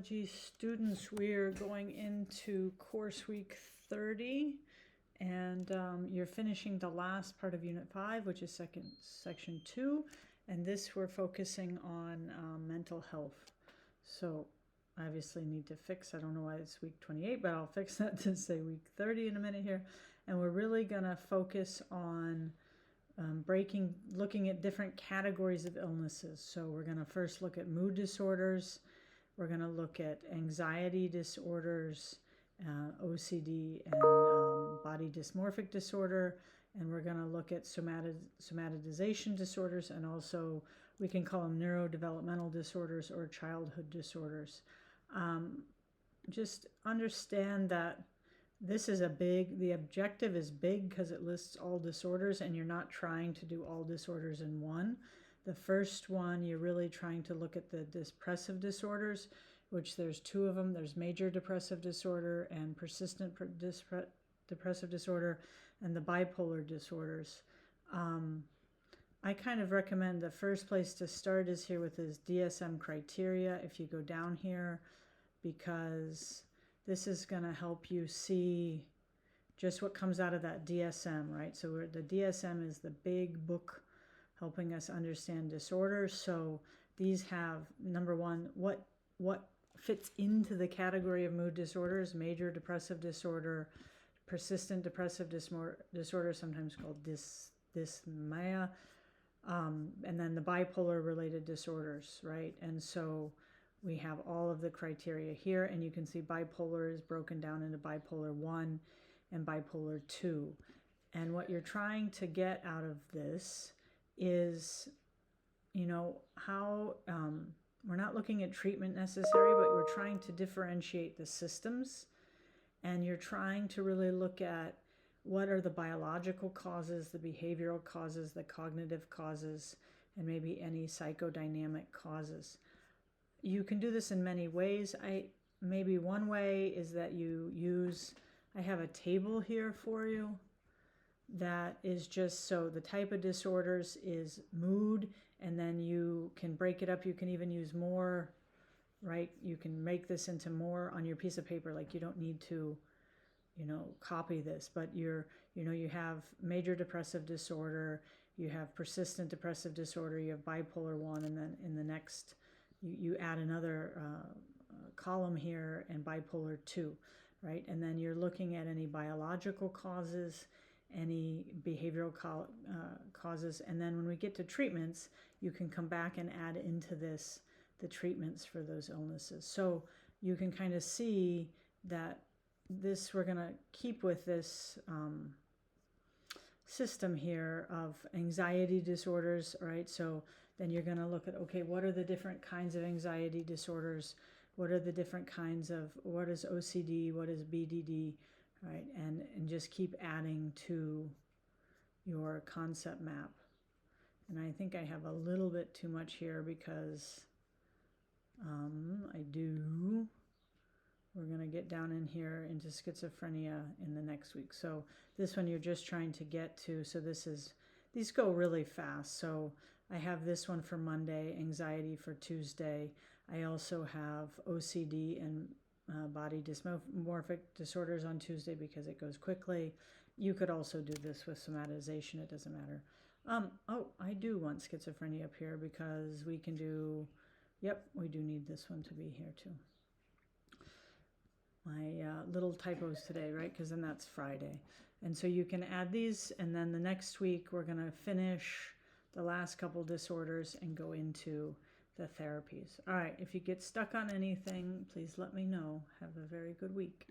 Students, we're going into course week 30, and you're finishing the last part of unit 5, which is section 2, and this we're focusing on mental health. So obviously need to fix, I don't know why it's week 28, but I'll fix that to say week 30 in a minute here. And we're really going to focus on looking at different categories of illnesses. So we're going to first look at mood disorders. We're going to look at anxiety disorders, OCD, and body dysmorphic disorder. And we're going to look at somatization disorders, and also we can call them neurodevelopmental disorders or childhood disorders. Just understand that this is the objective is big because it lists all disorders, and you're not trying to do all disorders in one. The first one, you're really trying to look at the depressive disorders, which there's 2 of them. There's major depressive disorder and persistent depressive disorder, and the bipolar disorders. I kind of recommend the first place to start is here with his DSM criteria, if you go down here, because this is going to help you see just what comes out of that DSM, right? So the DSM is the big book helping us understand disorders. So these have, number 1, what fits into the category of mood disorders: major depressive disorder, persistent depressive disorder, sometimes called dysmia, and then the bipolar related disorders, right? And so we have all of the criteria here, and you can see bipolar is broken down into bipolar 1 and bipolar 2. And what you're trying to get out of this is, how we're not looking at treatment necessary, but we're trying to differentiate the systems, and you're trying to really look at what are the biological causes, the behavioral causes, the cognitive causes, and maybe any psychodynamic causes. You can do this in many ways. Maybe one way is that I have a table here for you that is just, so the type of disorders is mood, and then you can break it up. You can even use more, right? You can make this into more on your piece of paper. Like, you don't need to, copy this, but you have major depressive disorder, you have persistent depressive disorder, you have bipolar 1, and then in the next, you add another column here, and bipolar 2, right? And then you're looking at any biological causes, any behavioral causes, and then when we get to treatments, you can come back and add into this the treatments for those illnesses. So you can kind of see that we're going to keep with this system here of anxiety disorders, right? So then you're going to look at, okay, what are the different kinds of anxiety disorders? What are the different kinds of, what is OCD? What is BDD? Right? And just keep adding to your concept map. And I think I have a little bit too much here because we're going to get down in here into schizophrenia in the next week. So this one you're just trying to get to. So these go really fast. So I have this one for Monday, anxiety for Tuesday. I also have OCD and body dysmorphic disorders on Tuesday because it goes quickly. You could also do this with somatization. It doesn't matter. I do want schizophrenia up here because we can do, we do need this one to be here too. My little typos today, right? Because then that's Friday. And so you can add these, and then the next week we're going to finish the last couple disorders and go into the therapies. All right, if you get stuck on anything, please let me know. Have a very good week.